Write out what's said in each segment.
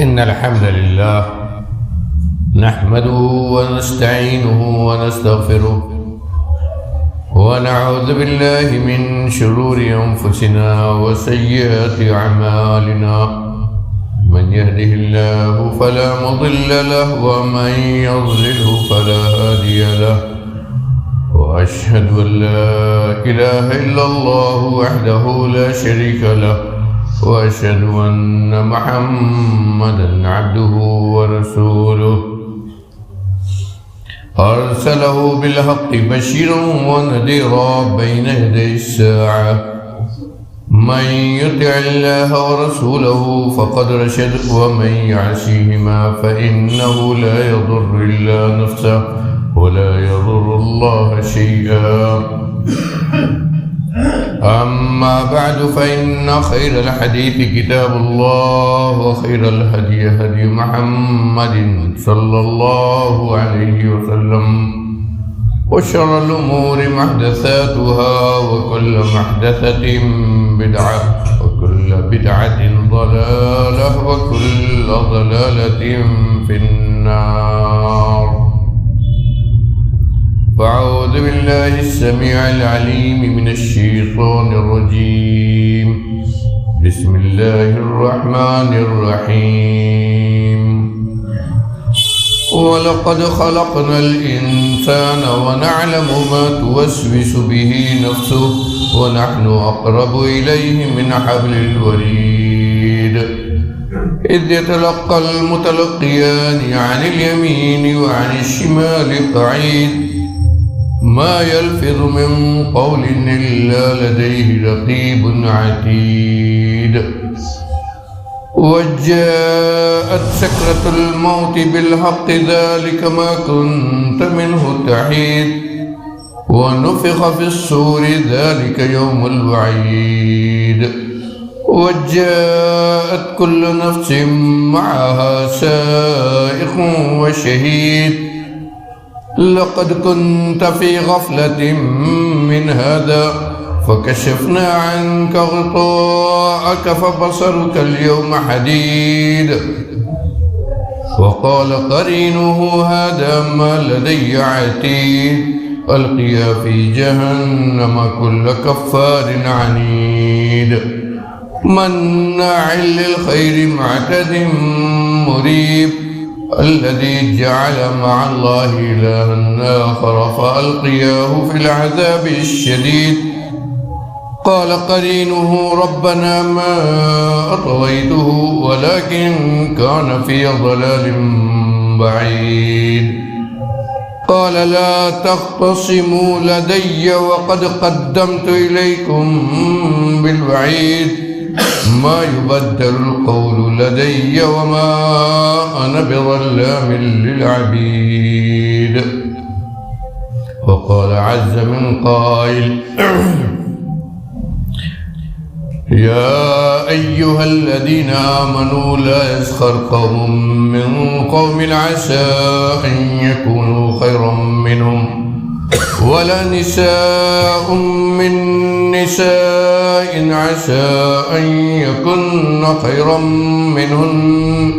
إن الحمد لله نحمده ونستعينه ونستغفره ونعوذ بالله من شرور أنفسنا وسيئات أعمالنا من يهده الله فلا مضل له ومن يضلله فلا هادي له وأشهد أن لا إله إلا الله وحده لا شريك له وأشهد أن محمدًا عبده ورسوله أرسله بالحق بشيرا ونذيرا بين يدي الساعة من يطع الله ورسوله فقد رشد ومن يعصيهما فإنه لا يضر إلا نفسه ولا يضر الله شيئا أما بعد فإن خير الحديث كتاب الله وخير الهدي هدي محمد صلى الله عليه وسلم وشر الأمور محدثاتها وكل محدثة بدعة وكل بدعة ضلالة وكل ضلالة في النار. فأعوذ بالله السميع العليم من الشيطان الرجيم. بسم الله الرحمن الرحيم. ولقد خلقنا الإنسان ونعلم ما توسوس به نفسه ونحن أقرب إليه من حبل الوريد إذ يتلقى المتلقيان عن اليمين وعن الشمال قعيد ما يلفظ من قول إلا لديه رقيب عتيد. وجاءت سكرة الموت بالحق ذلك ما كنت منه تحيد ونفخ في الصور ذلك يوم الوعيد. وجاءت كل نفس معها سائق وشهيد لقد كنت في غفلة من هذا فكشفنا عنك غطاءك فبصرك اليوم حديد. وقال قرينه هذا ما لدي عتيد ألقيا في جهنم كل كفار عنيد مناع للخير معتد مريب الذي جعل مع الله إلها آخر فألقياه في العذاب الشديد. قال قرينه ربنا ما أطغيته ولكن كان في ضلال بعيد. قال لا تختصموا لدي وقد قدمت إليكم بالوعيد ما يبدل القول لدي وما أنا بظلام للعبيد. وقال عز من قائل يا أيها الذين آمنوا لا يسخر قوم من قوم عسى أن يكونوا خيرا منهم ولا نساء من نساء عسى أن يكن خيرا منهن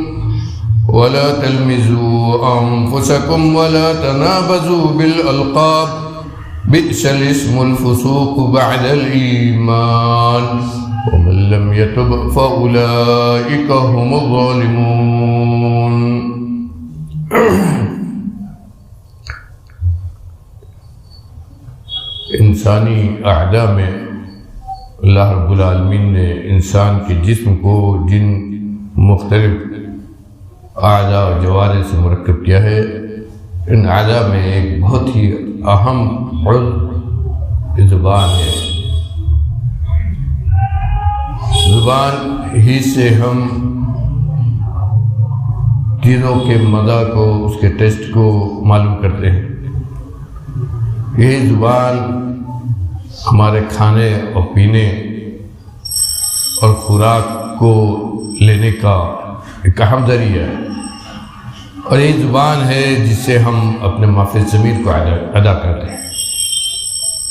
ولا تلمزوا أنفسكم ولا تنابزوا بالألقاب بئس الاسم الفسوق بعد الإيمان ومن لم يتب فأولئك هم الظالمون. انسانی اعضاء میں اللہ رب العالمین نے انسان کے جسم کو جن مختلف اعضاء و جوارح سے مرکب کیا ہے ان اعضاء میں ایک بہت ہی اہم عضو زبان ہے. زبان ہی سے ہم چیزوں کے مزہ کو اس کے ٹیسٹ کو معلوم کرتے ہیں. یہ زبان ہمارے کھانے اور پینے اور خوراک کو لینے کا ایک اہم ذریعہ ہے اور یہ زبان ہے جس سے ہم اپنے مافِ ضمیر کو ادا کرتے ہیں.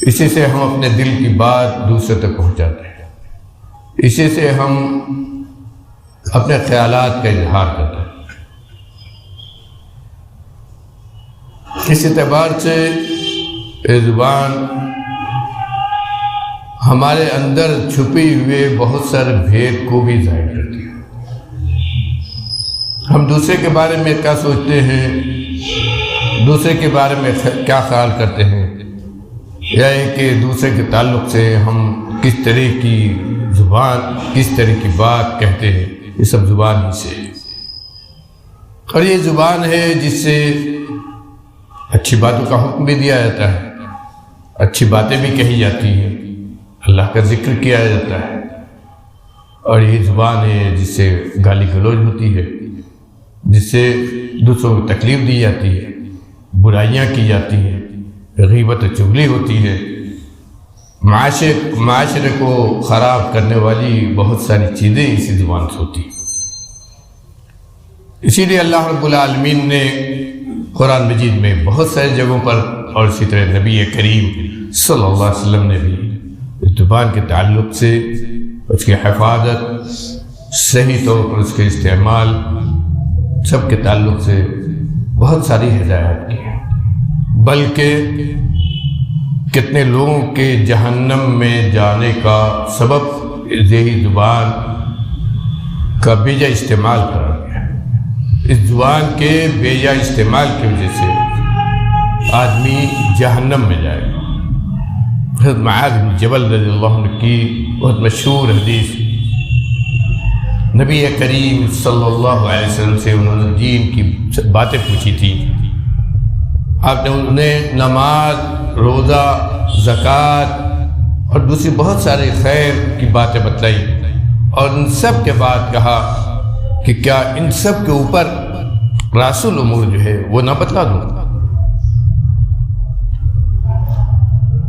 اسی سے ہم اپنے دل کی بات دوسرے تک پہنچاتے ہیں. اسی سے ہم اپنے خیالات کا اظہار کرتا ہے۔ اس اعتبار سے یہ زبان ہمارے اندر چھپے ہوئے بہت سارے بھید کو بھی ظاہر کرتی ہے۔ ہم دوسرے کے بارے میں کیا سوچتے ہیں، دوسرے کے بارے میں کیا خیال کرتے ہیں، یا کہ دوسرے کے تعلق سے ہم کس طرح کی زبان، کس طرح کی بات کہتے ہیں، یہ سب زبان ہی سے۔ اور یہ زبان ہے جس سے اچھی باتوں کا حکم بھی دیا جاتا ہے، اچھی باتیں بھی کہی جاتی ہیں، اللہ کا ذکر کیا جاتا ہے۔ اور یہ زبان ہے جس سے گالی گلوچ ہوتی ہے، جس سے دوسروں کو تکلیف دی جاتی ہے، برائیاں کی جاتی ہیں، غیبت و چغلی ہوتی ہے، معاشرے کو خراب کرنے والی بہت ساری چیزیں اسی زبان سے ہوتی ہیں۔ اسی لیے اللہ رب العالمین نے قرآن مجید میں بہت ساری جگہوں پر، اور اسی طرح نبی کریم صلی اللہ علیہ وسلم نے بھی اس زبان کے تعلق سے، اس کی حفاظت، صحیح طور پر اس کے استعمال، سب کے تعلق سے بہت ساری ہدایات کی ہے۔ بلکہ کتنے لوگوں کے جہنم میں جانے کا سبب یہی زبان کا بیجا استعمال کرا گیا۔ اس زبان کے بیجا استعمال کی وجہ سے آدمی جہنم میں جائے گا۔ حضرت معاذ بن جبل رضی اللہ عنہ کی بہت مشہور حدیث، نبی کریم صلی اللہ علیہ وسلم سے انہوں نے دین کی باتیں پوچھی تھی۔ آپ نے انہیں نماز، روزہ، زکوٰۃ اور دوسری بہت سارے خیر کی باتیں بتلائی، اور ان سب کے بعد کہا کہ کیا ان سب کے اوپر راس الامور جو ہے وہ نہ بتلا دوں؟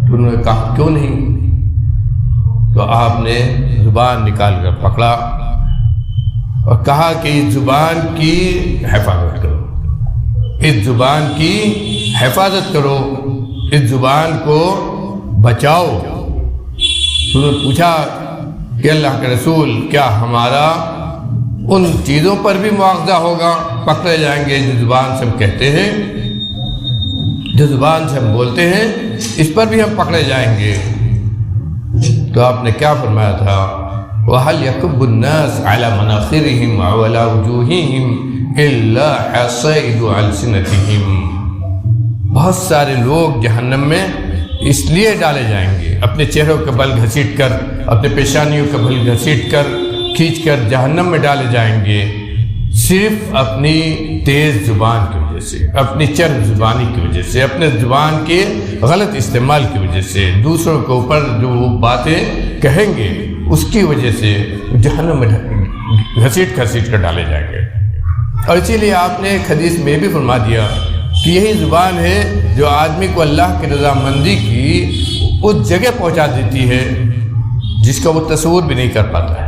تو انہوں نے کہا کیوں نہیں؟ تو آپ نے زبان نکال کر پکڑا اور کہا کہ اس زبان کی حفاظت کرو، اس زبان کی حفاظت کرو، اس زبان کو بچاؤ۔ انہوں نے پوچھا کہ اللہ کے رسول، کیا ہمارا ان چیزوں پر بھی مواخذہ ہوگا، پکڑے جائیں گے جو زبان سے ہم کہتے ہیں، جو زبان سے ہم بولتے ہیں، اس پر بھی ہم پکڑے جائیں گے؟ تو آپ نے کیا فرمایا تھا؟ وَهَلْ يَكُبُّ النَّاسِ عَلَى مَنَاخِرِهِمْ وَعَلَى وُجُوهِهِمْ إِلَّا حَصَائِدُ أَلْسِنَتِهِمْ۔ بہت سارے لوگ جہنم میں اس لیے ڈالے جائیں گے، اپنے چہروں کا بل گھسیٹ کر، اپنے پیشانیوں کا بل گھسیٹ کر، کھینچ کر جہنم میں ڈالے جائیں گے، صرف اپنی تیز زبان کی وجہ سے، اپنی چرب زبانی کی وجہ سے، اپنے زبان کے غلط استعمال کی وجہ سے، دوسروں کے اوپر جو وہ باتیں کہیں گے اس کی وجہ سے جہنم میں گھسیٹ کر ڈالے جائیں گے۔ اور اسی لیے آپ نے ایک حدیث میں بھی فرما دیا کہ یہی زبان ہے جو آدمی کو اللہ کی رضامندی کی اس جگہ پہنچا دیتی ہے جس کا وہ تصور بھی نہیں کر پاتا ہے،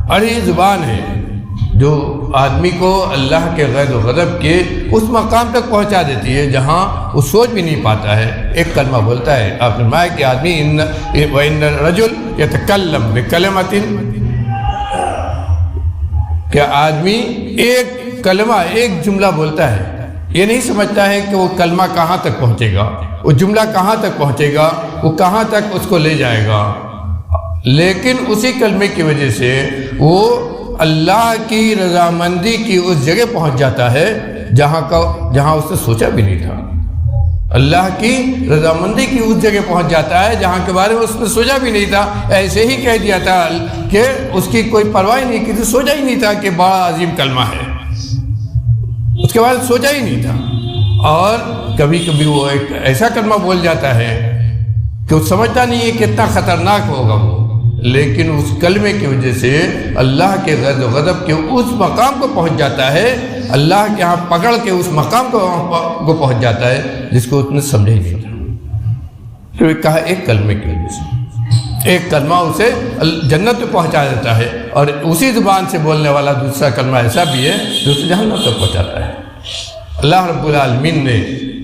اور یہ زبان ہے جو آدمی کو اللہ کے غضب و غضب کے اس مقام تک پہنچا دیتی ہے جہاں وہ سوچ بھی نہیں پاتا ہے۔ ایک کلمہ بولتا ہے، آپ نے فرمایا کہ آدمی وَإِنَّ الرَّجُلَ يَتَكَلَّمُ بِكَلِمَةٍ، کہ آدمی ایک کلمہ، ایک جملہ بولتا ہے، یہ نہیں سمجھتا ہے کہ وہ کلمہ کہاں تک پہنچے گا، وہ جملہ کہاں تک پہنچے گا، وہ کہاں تک اس کو لے جائے گا، لیکن اسی کلمے کی وجہ سے وہ اللہ کی رضامندی کی اس جگہ پہنچ جاتا ہے جہاں اس نے سوچا بھی نہیں تھا۔ اللہ کی رضامندی کی اس جگہ پہنچ جاتا ہے جہاں کے بارے میں اس نے سوچا بھی نہیں تھا، ایسے ہی کہہ دیا تھا کہ اس کی کوئی پرواہ نہیں کی تھی، سوچا ہی نہیں تھا کہ بڑا عظیم کلمہ ہے، اس کے بعد سوچا ہی نہیں تھا۔ اور کبھی کبھی وہ ایک ایسا کلمہ بول جاتا ہے کہ وہ سمجھتا نہیں ہے کتنا خطرناک ہوگا وہ، لیکن اس کلمے کی وجہ سے اللہ کے غضب و غضب کے اس مقام کو پہنچ جاتا ہے، اللہ کے ہاں پکڑ کے اس مقام کو پہنچ جاتا ہے جس کو اس نے سمجھا ہی نہیں تھا۔ تو کہا ایک کلمے کی وجہ سے، ایک کلمہ اسے جنت میں پہنچا دیتا ہے، اور اسی زبان سے بولنے والا دوسرا کلمہ ایسا بھی ہے جو اسے جہنم تک پہنچاتا ہے۔ اللہ رب العالمین نے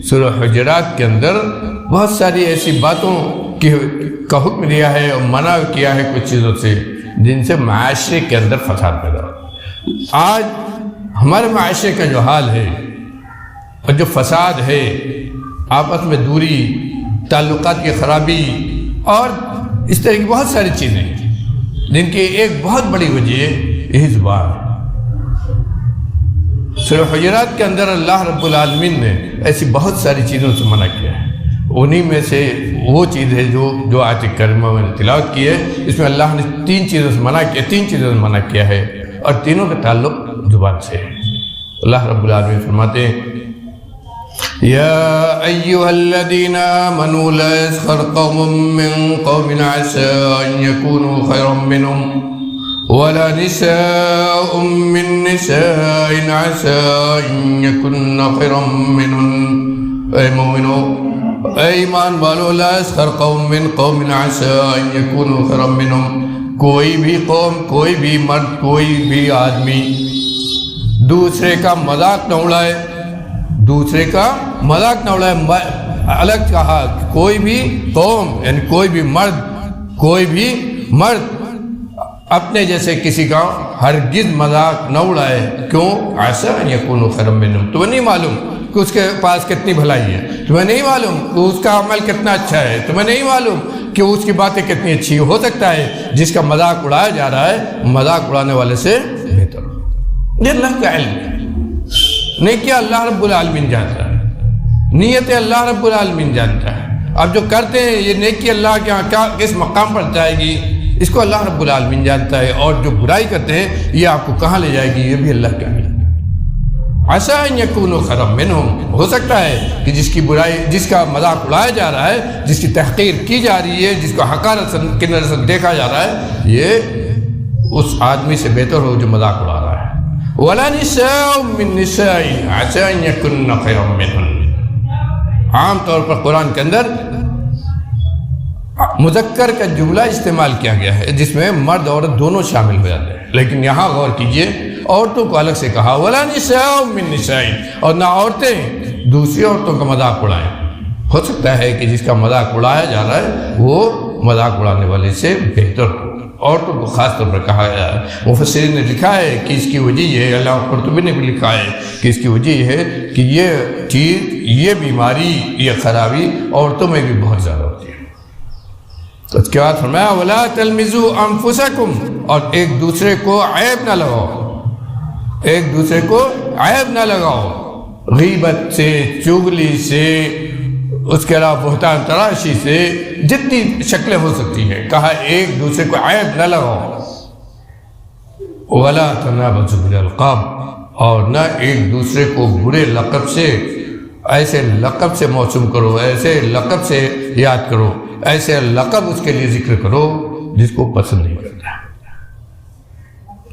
سورہ حجرات کے اندر بہت ساری ایسی باتوں کا حکم دیا ہے اور منع کیا ہے کچھ چیزوں سے جن سے معاشرے کے اندر فساد پیدا ہو۔ آج ہمارے معاشرے کا جو حال ہے اور جو فساد ہے، آپس میں دوری، تعلقات کی خرابی اور اس طرح کی بہت ساری چیزیں جن کی ایک بہت بڑی وجہ یہی زبان ہے۔ سورہ حجرات کے اندر اللہ رب العالمین نے ایسی بہت ساری چیزوں سے منع کیا ہے۔ انہی میں سے وہ چیز ہے جو آیت کریمہ میں نے تلاوت کی ہے، اس میں اللہ نے 3 چیزوں سے منع کیا ہے اور تینوں کا تعلق زبان سے ہے۔ اللہ رب العالمین فرماتے ہیں یا ایہا الذین آمنوا لا یسخر قوم من قوم عسى ان یکونوا خیرا منهم ولا نساء من نساء عسى ان یکن خیرا منهن۔ اے مومنو، اے ایمان والو، لا یسخر قوم من قوم عسى ان یکونوا خیرا منهم، کوئی بھی قوم، کوئی بھی مرد، کوئی بھی آدمی دوسرے کا مذاق نہ اڑائے، الگ کہا کوئی بھی قوم یعنی کوئی بھی مرد اپنے جیسے کسی کا ہرگز مذاق نہ اڑائے۔ کیوں؟ عسیٰ ان یکونوا خیرا منہم، تمہیں نہیں معلوم کہ اس کے پاس کتنی بھلائی ہے، تمہیں نہیں معلوم کہ اس کا عمل کتنا اچھا ہے، تمہیں نہیں معلوم کہ اس کی باتیں کتنی اچھی ہو سکتا ہے جس کا مذاق اڑایا جا رہا ہے مذاق اڑانے والے سے بہتر ہو۔ یہ اللہ کا علم ہے، نہیں کیا اللہ رب العالمین جانتا ہے، نیت اللہ رب العالمین جانتا ہے۔ اب جو کرتے ہیں یہ نیکی اللہ کے یہاں کس مقام پر جائے گی اس کو اللہ رب العالمین جانتا ہے، اور جو برائی کرتے ہیں یہ آپ کو کہاں لے جائے گی یہ بھی اللہ کا علم ہے۔ عسیٰ ان یکونوا خیرا منہم، ہو سکتا ہے کہ جس کی برائی، جس کا مذاق اڑایا جا رہا ہے، جس کی تحقیر کی جا رہی ہے، جس کو حقارت کی نظر سے دیکھا جا رہا ہے، یہ اس آدمی سے بہتر ہو جو مذاق اڑا رہا ہے۔ وَلَا نِسَاءٌ مِّن نِّسَاءٍ عَسَىٰ أَن يَكُنَّ خَيْرًا مِّنْهُنَّ۔ عام طور پر قرآن کے اندر مذکر کا جملہ استعمال کیا گیا ہے جس میں مرد عورت دونوں شامل ہو جاتے ہیں، لیکن یہاں غور کیجئے عورتوں کو الگ سے کہا وَلَا نِسَاءٌ مِّن نِّسَاءٍ، اور نہ عورتیں دوسری عورتوں کا مذاق اڑائیں۔ ہو سکتا ہے کہ جس کا مذاق اڑایا جا رہا ہے وہ مذاق اڑانے والے سے بہتر ہو۔ عورتوں کو خاص طور پر کہا گیا ہے۔ مفسرین نے لکھا ہے کہ اس کی وجہ یہ ہے، علامہ قرطبی نے بھی لکھا ہے کہ اس کی وجہ یہ ہے کہ یہ چیز، یہ بیماری، یہ خرابی عورتوں میں بھی بہت زیادہ ہوتی ہے۔ تو اس کے بعد فرمایا وَلَا تَلْمِزُوا أَنفُسَكُمْ، اور ایک دوسرے کو عیب نہ لگاؤ، غیبت سے، چغلی سے، اس کے علاوہ بہتان تراشی سے، جتنی شکلیں ہو سکتی ہیں، کہا ایک دوسرے کو عیب نہ لگاؤ۔ وَلَا تَنَابَزُوا بِالْأَلْقَابِ، اور نہ ایک دوسرے کو برے لقب سے، ایسے لقب سے موسوم کرو، ایسے لقب سے یاد کرو، ایسے لقب اس کے لیے ذکر کرو جس کو پسند نہیں کرتا۔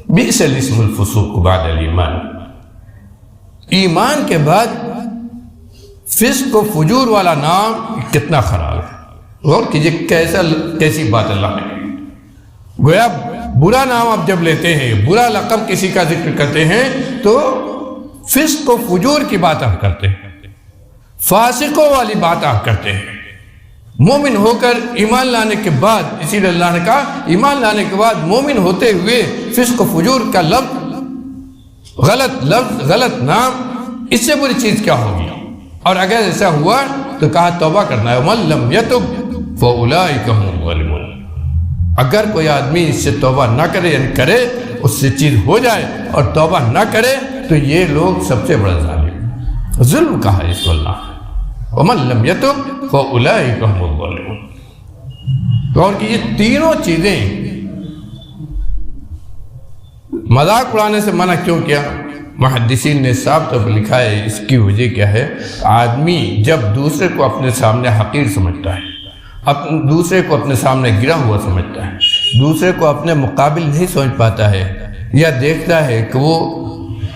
بئس الاسم الفسوق بعد الایمان، ایمان کے بعد فسق و فجور والا نام کتنا خراب ہے۔ غور کیجئے کیسی بات اللہ نے کہی۔ گویا برا نام آپ جب لیتے ہیں، برا لقب کسی کا ذکر کرتے ہیں تو فسق و فجور کی بات آپ کرتے ہیں، فاسقوں والی بات آپ کرتے ہیں۔ مومن ہو کر ایمان لانے کے بعد، اسی لیے اللہ نے کہا ایمان لانے کے بعد مومن ہوتے ہوئے فسق و فجور کا لفظ، غلط نام، اس سے بری چیز کیا ہوگی؟ اور اگر ایسا ہوا تو کہا توبہ کرنا ہے، وَمَن لَّمْ يَتُبْ فَأُولَٰئِكَ هُمُ الظَّالِمُونَ۔ اگر کوئی آدمی اس سے توبہ نہ کرے، یعنی کرے، اس سے چیز ہو جائے اور توبہ نہ کرے تو یہ لوگ سب سے بڑا ظالم، ظلم کہا ہے اس کو اللہ نے۔ وَمَن لَّمْ يَتُبْ فَأُولَٰئِكَ هُمُ الظَّالِمُونَ۔ اور کہ یہ تینوں چیزیں مذاق اڑانے سے منع کیوں کیا؟ محدثین نے صاف طور پر لکھا ہے اس کی وجہ کیا ہے؟ آدمی جب دوسرے کو اپنے سامنے حقیر سمجھتا ہے، دوسرے کو اپنے سامنے گرا ہوا سمجھتا ہے، دوسرے کو اپنے مقابل نہیں سمجھ پاتا ہے، یا دیکھتا ہے کہ وہ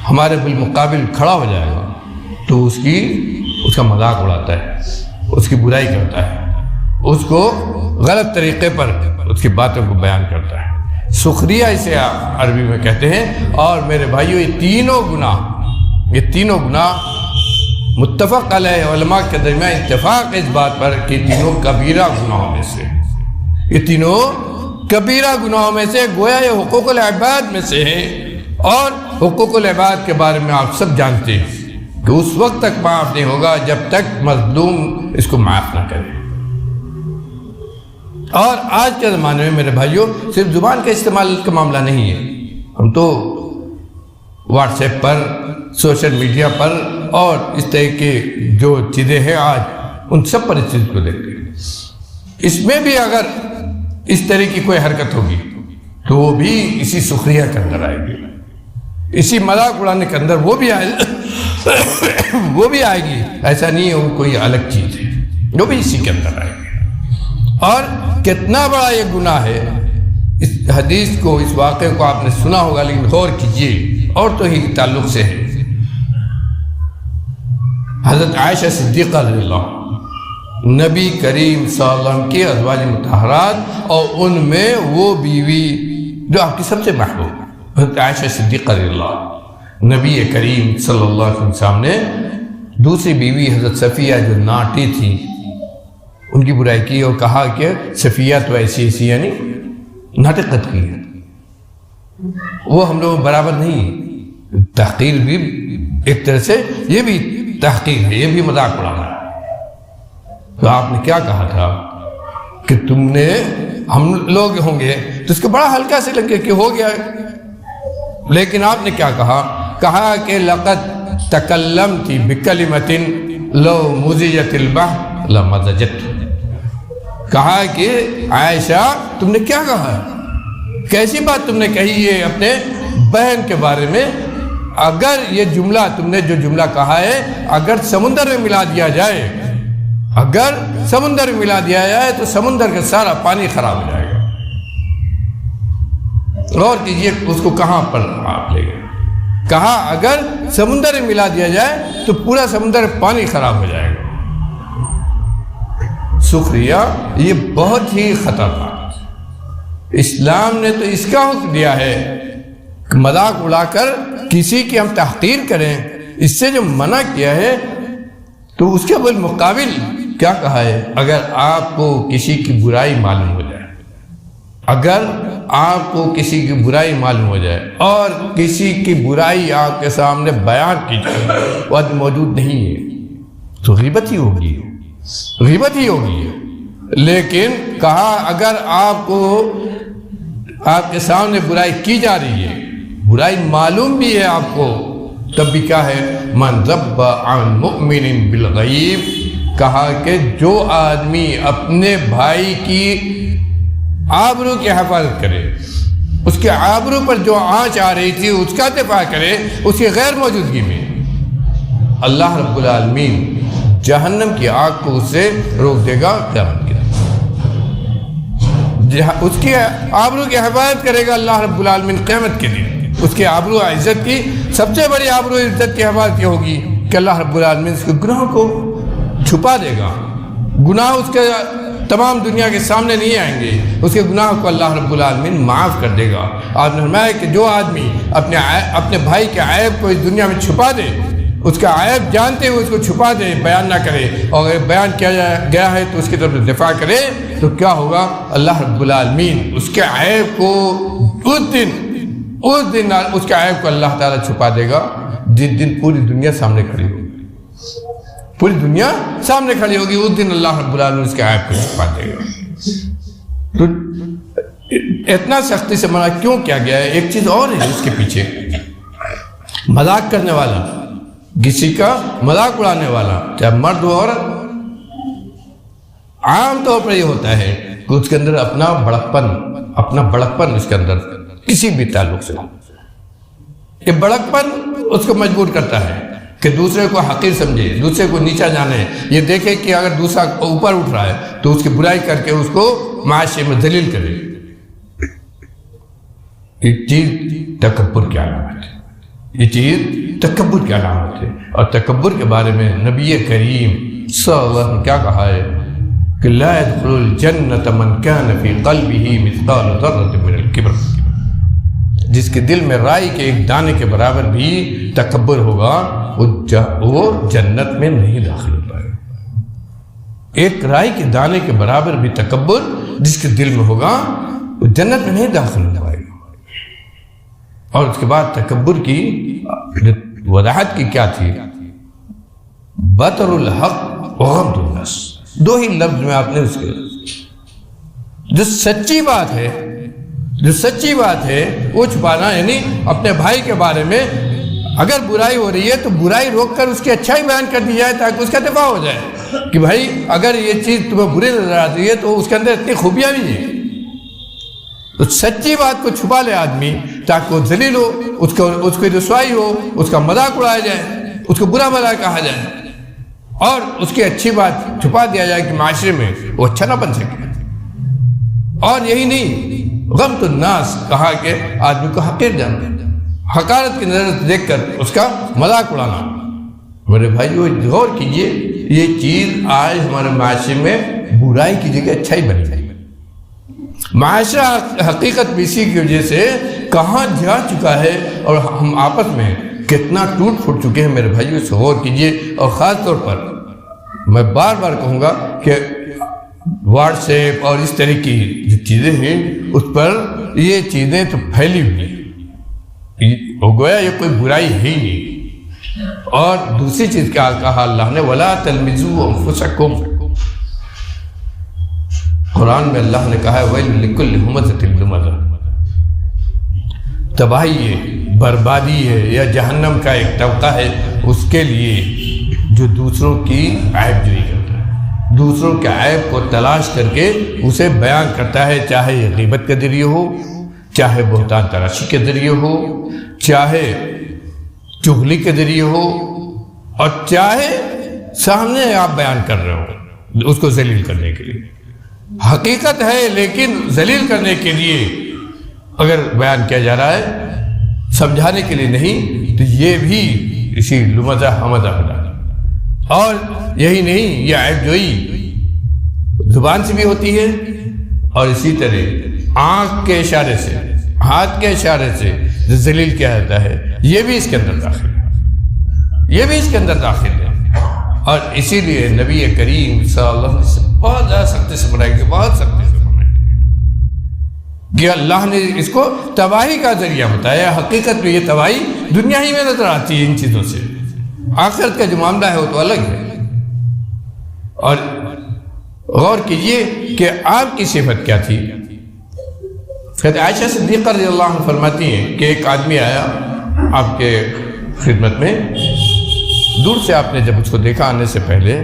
ہمارے بالمقابل کھڑا ہو جائے گا تو اس کا مذاق اڑاتا ہے، اس کی برائی کرتا ہے، اس کو غلط طریقے پر اس کی باتوں کو بیان کرتا ہے، سخریہ اسے عربی میں کہتے ہیں۔ اور میرے بھائیو یہ تینوں گناہ متفق علیہ، علماء کے درمیان اتفاق اس بات پر کہ تینوں کبیرہ گناہوں میں سے، یہ تینوں کبیرہ گناہوں میں سے، گویا یہ حقوق العباد میں سے ہے، اور حقوق العباد کے بارے میں آپ سب جانتے ہیں کہ اس وقت تک معاف نہیں ہوگا جب تک مظلوم اس کو معاف نہ کرے۔ اور آج کے زمانے میں میرے بھائیوں صرف زبان کا استعمال کا معاملہ نہیں ہے، ہم تو واٹس ایپ پر، سوشل میڈیا پر اور اس طرح کے جو چیزیں ہیں آج ان سب پر اس چیز کو دیکھتے ہیں۔ اس میں بھی اگر اس طرح کی کوئی حرکت ہوگی تو وہ بھی اسی سخریہ کے اندر آئے گی، اسی مذاق اڑانے کے اندر وہ بھی آئے گی۔ ایسا نہیں ہے وہ کوئی الگ چیز ہے، وہ بھی اسی کے اندر آئے گی۔ اور کتنا بڑا یہ گناہ ہے، اس حدیث کو، اس واقعے کو آپ نے سنا ہوگا، لیکن غور کیجئے، عورتوں ہی کے تعلق سے ہے۔ حضرت عائشہ صدیقہ رضی اللہ عنہ، نبی کریم صلی اللہ علیہ وسلم کی ازواج مطہرات، اور ان میں وہ بیوی جو آپ کی سب سے محبوب حضرت عائشہ صدیقہ رضی اللہ عنہ، نبی کریم صلی اللہ علیہ وسلم سامنے دوسری بیوی حضرت صفیہ جو ناٹی تھی ان کی برائی کی اور کہا کہ صفیہ تو ایسی یعنی ناٹقت کی ہے، وہ ہم لوگ برابر نہیں۔ تحقیر بھی ایک طرح سے یہ بھی تحقیر ہے، یہ بھی مذاق اڑانا ہے۔ تو آپ نے کیا کہا تھا کہ تم نے، ہم لوگ ہوں گے تو اس کو بڑا ہلکا سے لگے کہ ہو گیا، لیکن آپ نے کیا کہا کہ لقد تکلمت بکلمۃ لو مزجت البحر لمزجت، کہا کہ عائشہ تم نے کیا کہا، کیسی بات تم نے کہی ہے اپنے بہن کے بارے میں، اگر یہ جملہ تم نے جو جملہ کہا ہے اگر سمندر میں ملا دیا جائے، اگر سمندر میں ملا دیا جائے تو سمندر کا سارا پانی خراب ہو جائے گا۔ غور کیجئے اس کو کہاں پر آپ لے گئے، کہا اگر سمندر میں ملا دیا جائے تو پورا سمندر پانی خراب ہو جائے گا۔ سخریہ یہ بہت ہی خطرناک، اسلام نے تو اس کا حکم دیا ہے کہ مذاق اڑا کر کسی کی ہم تحقیر کریں، اس سے جو منع کیا ہے تو اس کے بالمقابل کیا کہا ہے، اگر آپ کو کسی کی برائی معلوم ہو جائے، اگر آپ کو کسی کی برائی معلوم ہو جائے اور کسی کی برائی آپ کے سامنے بیان کی جائے، وہ آدمی موجود نہیں ہے تو غیبت ہی ہوگی، غیبت ہی ہوگی۔ لیکن کہا اگر آپ کو آپ کے سامنے برائی کی جا رہی ہے، برائی معلوم بھی ہے آپ کو، تب بھی کیا ہے، من ذب عن مؤمن بالغیب، کہا کہ جو آدمی اپنے بھائی کی آبرو کی حفاظت کرے، اس کے آبرو پر جو آنچ آ رہی تھی اس کا دفاع کرے اس کی غیر موجودگی میں، اللہ رب العالمین جہنم کی آگ کو اس سے روک دے گا قیامت کے دن۔ اس کی آبرو کی حفاظت کرے گا اللہ رب العالمین قیامت کے دن، اس کے آبرو عزت کی سب سے بڑی آبرو عزت کی حفاظت یہ ہوگی کہ اللہ رب العالمین اس کے گناہوں کو چھپا دے گا، گناہ اس کے تمام دنیا کے سامنے نہیں آئیں گے، اس کے گناہ کو اللہ رب العالمین معاف کر دے گا۔ آپ نے فرمایا کہ جو آدمی اپنے بھائی کے عیب کو اس دنیا میں چھپا دے، اس کا عیب جانتے ہوئے اس کو چھپا دے، بیان نہ کرے، اور اگر بیان کیا گیا ہے تو اس کی طرف دفاع کرے، تو کیا ہوگا، اللہ رب العالمین اس کے عیب کو اس دن اس کے عیب کو اللہ تعالیٰ چھپا دے گا، جس دن پوری دنیا سامنے کھڑی ہوگی، پوری دنیا سامنے کھڑی ہوگی، اس دن اللہ رب العالمین اس کے عیب کو چھپا دے گا۔ تو اتنا سختی سے منع کیوں کیا گیا ہے؟ ایک چیز اور ہے اس کے پیچھے، مذاق کرنے والا، کسی کا مذاق اڑانے والا، چاہے مرد ہو عورت، عام طور پر یہ ہوتا ہے کہ اس کے اندر اپنا بڑکپن اس کے اندر کسی بھی تعلق سے، یہ بڑکپن اس کو مجبور کرتا ہے کہ دوسرے کو حقیر سمجھے، دوسرے کو نیچا جانے، یہ دیکھے کہ اگر دوسرا اوپر اٹھ رہا ہے تو اس کی برائی کر کے اس کو معاشرے میں ذلیل کرے۔ یہ چیز تکبر کی علامت ہے، یہ چیز تکبر کی علامت ہے، اور تکبر کے بارے میں نبی کریم صلی اللہ علیہ وسلم کیا کہا ہے کہ لا يدخل الجنة من كان في قلبه مثقال ذرة من الكبر، جس کے دل میں رائی کے ایک دانے کے برابر بھی تکبر ہوگا وہ جنت میں نہیں داخل ہو پائے گا۔ ایک رائی کے دانے کے برابر بھی تکبر جس کے دل میں ہوگا وہ جنت میں نہیں داخل ہو پائے گا۔ اور اس کے بعد تکبر کی وضاحت کی کیا تھی؟ بطر الحق وغمط الناس، دو ہی لفظ میں آپ نے اس کے جو سچی بات ہے وہ چھپانا، یعنی اپنے بھائی کے بارے میں اگر برائی ہو رہی ہے تو برائی روک کر اس کی اچھائی بیان کر دی جائے تاکہ اس کا دفاع ہو جائے کہ بھائی اگر یہ چیز تمہیں بری نظر آتی ہے تو اس کے اندر اتنی خوبیاں بھی ہیں، تو سچی بات کو چھپا لے آدمی تاکہ وہ ذلیل ہو، اس کو رسوائی ہو، اس کا مذاق اڑایا جائے، اس کو برا بھلا کہا جائے، اور اس کی اچھی بات چھپا دیا جائے کہ معاشرے میں وہ اچھا نہ بن سکے۔ اور یہی نہیں، غمط الناس کہا کہ آدمی کو حقیر جاننا، حقارت کی نظر سے دیکھ کر اس کا مذاق اڑانا۔ میرے بھائیو غور کیجئے، یہ چیز آج ہمارے معاشرے میں برائی کی جگہ اچھائی بن گئی۔ معاشرہ حقیقت بھی اسی کی وجہ سے کہاں جا چکا ہے، اور ہم آپس میں کتنا ٹوٹ پھوٹ چکے ہیں۔ میرے بھائیو اس سے غور کیجئے، اور خاص طور پر میں بار بار کہوں گا کہ واٹس ایپ اور اس طرح کی جو چیزیں ہیں اس پر یہ چیزیں تو پھیلی ہوئی ہیں، گویا یہ کوئی برائی ہے ہی نہیں۔ اور دوسری چیز کیا کہا اللہ نے، وَلَا تَلْمِزُوا أَنفُسَكُمْ، قرآن میں اللہ نے کہا ہے وَيْلٌ لِكُلِّ هُمَزَةٍ لُمَزَةٍ، تباہی ہے، بربادی ہے، یا جہنم کا ایک طبقہ ہے اس کے لیے جو دوسروں کی عیب جوئی کرتا ہے، دوسروں کے عیب کو تلاش کر کے اسے بیان کرتا ہے، چاہے یہ غیبت کے ذریعے ہو، چاہے بہتان تراشی کے ذریعے ہو، چاہے چغلی کے ذریعے ہو، اور چاہے سامنے آپ بیان کر رہے ہو اس کو ذلیل کرنے کے لیے۔ حقیقت ہے لیکن ذلیل کرنے کے لیے اگر بیان کیا جا رہا ہے، سمجھانے کے لیے نہیں، تو یہ بھی اسی لمزہ حمزہ ہو جاتا۔ اور یہی نہیں، یہ عیب جوئی زبان سے بھی ہوتی ہے، اور اسی طرح آنکھ کے اشارے سے، ہاتھ کے اشارے سے ذلیل کیا جاتا ہے، یہ بھی اس کے اندر داخل ہے، یہ بھی اس کے اندر داخل ہے۔ اور اسی لیے نبی کریم صلی اللہ علیہ وسلم بہت زیادہ سختی سے منائے گے، بہت سختی سے منائے گے کہ اللہ نے اس کو تباہی کا ذریعہ بتایا۔ حقیقت میں یہ تباہی دنیا ہی میں نظر آتی ہے ان چیزوں سے، آخرت کا جو معاملہ ہے وہ تو الگ ہے۔ اور غور کیجئے کہ آپ کی صفت کیا تھی۔ کہتے عائشہ صدیقہ رضی اللہ عنہ فرماتی ہیں کہ ایک آدمی آیا آپ کے خدمت میں، دور سے آپ نے جب اس کو دیکھا آنے سے پہلے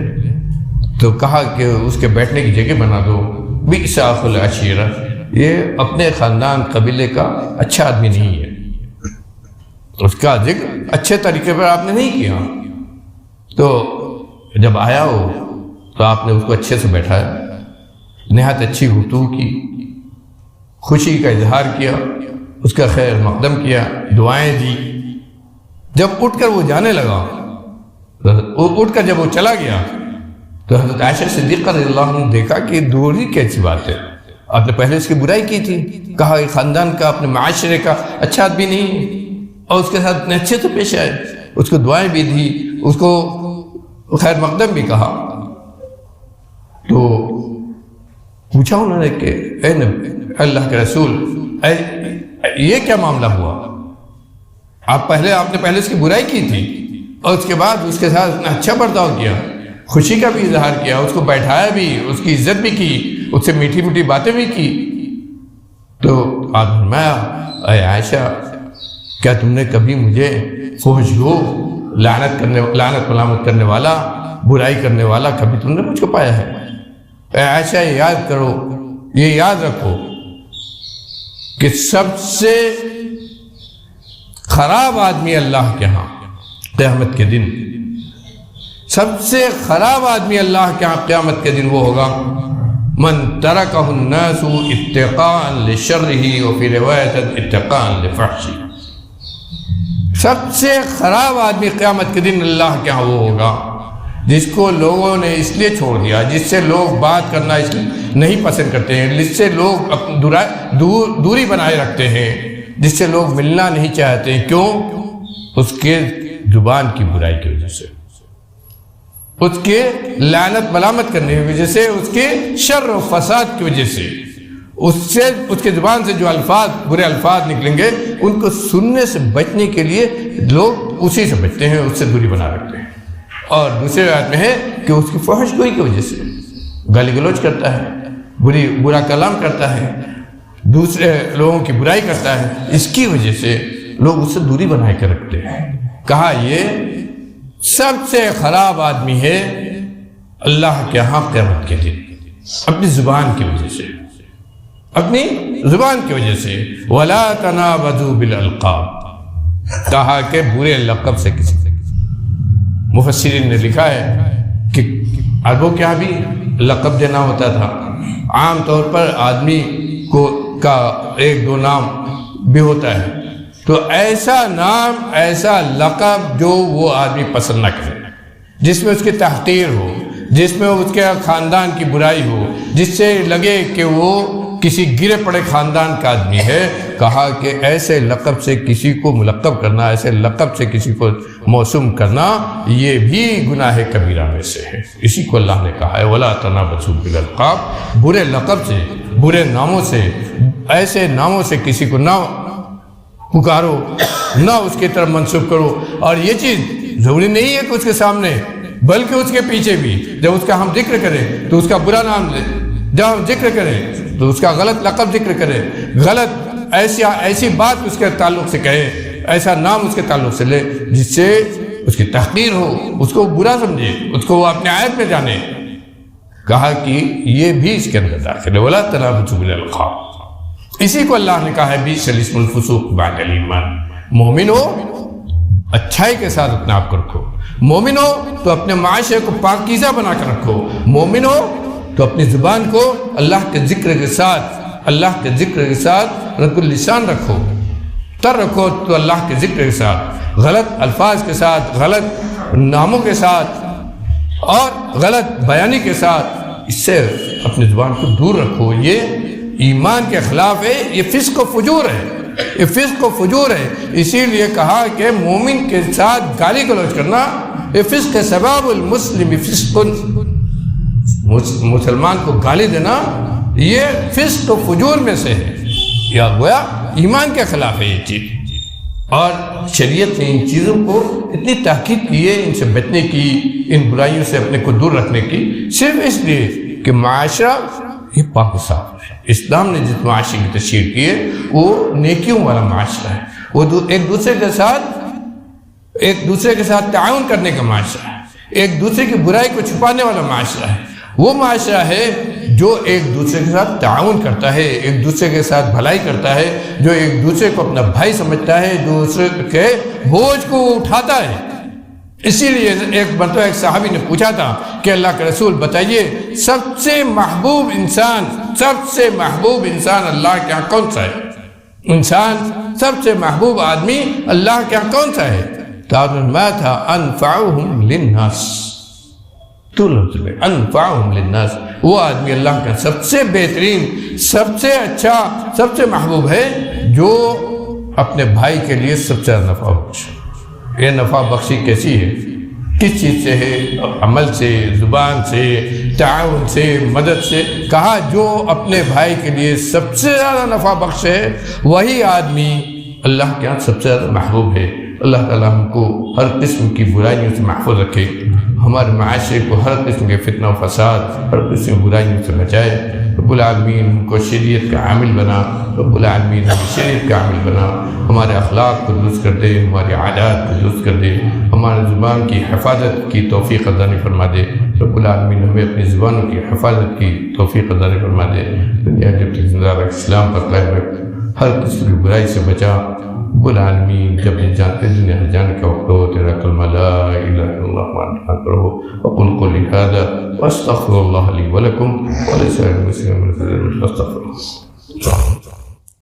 تو کہا کہ اس کے بیٹھنے کی جگہ بنا دو، بئس اخو العشیرہ، یہ اپنے خاندان قبیلے کا اچھا آدمی نہیں ہے، اس کا ذکر اچھے طریقے پر آپ نے نہیں کیا۔ تو جب آیا ہو تو آپ نے اس کو اچھے سے بیٹھایا، نہایت اچھی گفتگو کی، خوشی کا اظہار کیا، اس کا خیر مقدم کیا، دعائیں دی۔ جب اٹھ کر وہ جانے لگا، اٹھ کر جب وہ چلا گیا تو حضرت عائشہ صدیقہ رضی اللہ عنہ نے دیکھا کہ دوری کیسی بات ہے، آپ نے پہلے اس کی برائی کی تھی، کہا یہ خاندان کا اپنے معاشرے کا اچھا آدمی نہیں، اور اس کے ساتھ اتنے اچھے سے پیش آئے، اس کو دعائیں بھی دی، اس کو خیر مقدم بھی کہا۔ تو پوچھا انہوں نے کہ اے نبی اللہ کے رسول، یہ کیا معاملہ ہوا؟ آپ نے پہلے اس کی برائی کی تھی اور اس کے بعد اس کے ساتھ اتنا اچھا برتاؤ کیا، خوشی کا بھی اظہار کیا، اس کو بیٹھایا بھی، اس کی عزت بھی کی، اس سے میٹھی میٹھی باتیں بھی کی۔ تو آپ نے فرمایا اے عائشہ، کیا تم نے کبھی مجھے فحشگو، لعنت ملامت کرنے والا، برائی کرنے والا کبھی تم نے مجھ کو پایا ہے؟ اے عائشہ یہ یاد کرو، یہ یاد رکھو کہ سب سے خراب آدمی اللہ کے ہاں قیامت کے دن، سب سے خراب آدمی اللہ کے ہاں قیامت کے دن وہ ہوگا من ترکہ الناس اتقاء لشرہ وفی روایت اتقاء لفحشہ۔ سب سے خراب آدمی قیامت کے دن اللہ کے ہاں وہ ہوگا جس کو لوگوں نے اس لیے چھوڑ دیا، جس سے لوگ بات کرنا اس لیے نہیں پسند کرتے ہیں، جس سے لوگ دوری بنائے رکھتے ہیں، جس سے لوگ ملنا نہیں چاہتے ہیں۔ کیوں؟ اس کے زبان کی برائی کی وجہ سے، اس کے لعنت ملامت کرنے کی وجہ سے، اس کے شر و فساد کی وجہ سے، اس کے زبان سے جو الفاظ برے الفاظ نکلیں گے ان کو سننے سے بچنے کے لیے لوگ اسی سے بچتے ہیں، اس سے دوری بنا رکھتے ہیں۔ اور دوسرے روایت میں ہے کہ اس کی فحش گوئی کی وجہ سے گالی گلوچ کرتا ہے، برا کلام کرتا ہے، دوسرے لوگوں کی برائی کرتا ہے، اس کی وجہ سے لوگ اس سے دوری بنا کے رکھتے ہیں۔ کہا یہ سب سے خراب آدمی ہے اللہ کے ہاں قیامت کے دن، اپنی زبان کی وجہ سے، اپنی زبان کی وجہ سے۔ وَلَا تَنَابَذُوا بِالْأَلْقَابِ، کہا کہ برے لقب سے کسی مفسرین نے لکھا ہے کہ عربوں کے یہاں بھی لقب دینا ہوتا تھا، عام طور پر آدمی کا ایک دو نام بھی ہوتا ہے، تو ایسا نام ایسا لقب جو وہ آدمی پسند نہ کرے، جس میں اس کی تحقیر ہو، جس میں اس کے خاندان کی برائی ہو، جس سے لگے کہ وہ کسی گرے پڑے خاندان کا آدمی ہے، کہا کہ ایسے لقب سے کسی کو ملقب کرنا، ایسے لقب سے کسی کو موسوم کرنا، یہ بھی گناہ کبیرہ میں سے ہے۔ اسی کو اللہ نے کہا ہے وَلَا تَنَابَذُوا بِالْأَلْقَابِ، برے لقب سے، برے ناموں سے، ایسے ناموں سے کسی کو نہ پکارو، نہ اس کی طرف منسوب کرو۔ اور یہ چیز ضروری نہیں ہے کہ اس کے سامنے، بلکہ اس کے پیچھے بھی، جب اس کا ہم ذکر کریں تو اس کا برا نام لے، جب ہم ذکر کریں تو اس کا غلط لقب ذکر کرے، غلط ایسی بات اس کے تعلق سے کہے، ایسا نام اس کے تعلق سے لے جس سے اس کی تحقیر ہو، اس کو برا سمجھے، اس کو وہ اپنے عیب میں جانے۔ کہا کہ یہ بھی اس کے اندر داخل ہے وَلَا تَنَابَذُوا بِالْأَلْقَابِ۔ اسی کو اللہ نے کہا ہے بِئْسَ الِاسْمُ الْفُسُوقُ بَعْدَ الْإِيمَانِ، مومن ہو اچھائی کے ساتھ اپنے آپ کو رکھو، مومن ہو تو اپنے معاشرے کو پاکیزہ بنا کر رکھو، مومن ہو تو اپنی زبان کو اللہ کے ذکر کے ساتھ رد اللسان رکھو، تر رکھو تو اللہ کے ذکر کے ساتھ، غلط الفاظ کے ساتھ، غلط ناموں کے ساتھ اور غلط بیانی کے ساتھ اس سے اپنی زبان کو دور رکھو۔ یہ ایمان کے خلاف ہے، یہ فسق و فجور ہے، یہ فسق و فجور ہے۔ اسی لیے کہا کہ مومن کے ساتھ گالی گلوچ کرنا یہ فسق ہے، سباب المسلم فسق، مسلمان کو گالی دینا یہ فسق و فجور میں سے ہے، یا گویا ایمان کے خلاف ہے یہ چیز۔ اور شریعت نے ان چیزوں کو اتنی تاکید کی ہے، ان سے بچنے کی، ان برائیوں سے اپنے کو دور رکھنے کی، صرف اس لیے کہ معاشرہ یہ پاک و صاف ہے۔ اسلام نے جس معاشرے کی تشریح کی ہے وہ نیکیوں والا معاشرہ ہے، وہ ایک دوسرے کے ساتھ تعاون کرنے کا معاشرہ ہے، ایک دوسرے کی برائی کو چھپانے والا معاشرہ ہے۔ وہ معاشرہ ہے جو ایک دوسرے کے ساتھ تعاون کرتا ہے، ایک دوسرے کے ساتھ بھلائی کرتا ہے، جو ایک دوسرے کو اپنا بھائی سمجھتا ہے، دوسرے کے بوجھ کو اٹھاتا ہے۔ اسی لیے ایک مرتبہ ایک صحابی نے پوچھا تھا کہ اللہ کے رسول بتائیے سب سے محبوب انسان اللہ کے ہاں کون سا ہے؟ سب سے محبوب آدمی اللہ کے ہاں کون سا ہے؟ تو ما تھا انفعهم للناس، تو لفظ میں انفعهم للناس، وہ آدمی اللہ کا سب سے بہترین، سب سے اچھا، سب سے محبوب ہے جو اپنے بھائی کے لیے سب سے زیادہ نفع بخش۔ یہ نفع بخشی کیسی ہے؟ کس چیز سے ہے؟ عمل سے، زبان سے، تعاون سے، مدد سے۔ کہا جو اپنے بھائی کے لیے سب سے زیادہ نفع بخش ہے وہی آدمی اللہ کے ہاں سب سے زیادہ محبوب ہے۔ اللہ تعالیٰ ہم کو ہر قسم کی برائیوں سے محفوظ رکھے، ہمارے معاشرے کو ہر قسم کے فتنہ و فساد، ہر قسم کی برائیوں سے بچائے۔ رب العالمین ہم کو شریعت کا عامل بنا، رب العالمین ہم شریعت کا عامل بنا، ہمارے اخلاق کو درست کر دے، ہمارے عادات کو درست کر دے، ہمارے زبان کی حفاظت کی توفیق عطا فرما دے۔ رب العالمین ہمیں اپنی زبانوں کی حفاظت کی توفیق عطا فرما دے۔ دنیا جب تک زندہ رکھ، اسلام پر قائم رکھ، ہر قسم کی برائی سے بچا۔ رب العالمین جب جانتے دنیا جانے کا وقت ہو، تیرا کلمہ لا الہ الا اللہ وانت کرو، وقل قولی ھذا واستغفر اللہ لی ولکم ولسائر المسلمین فاستغفروہ۔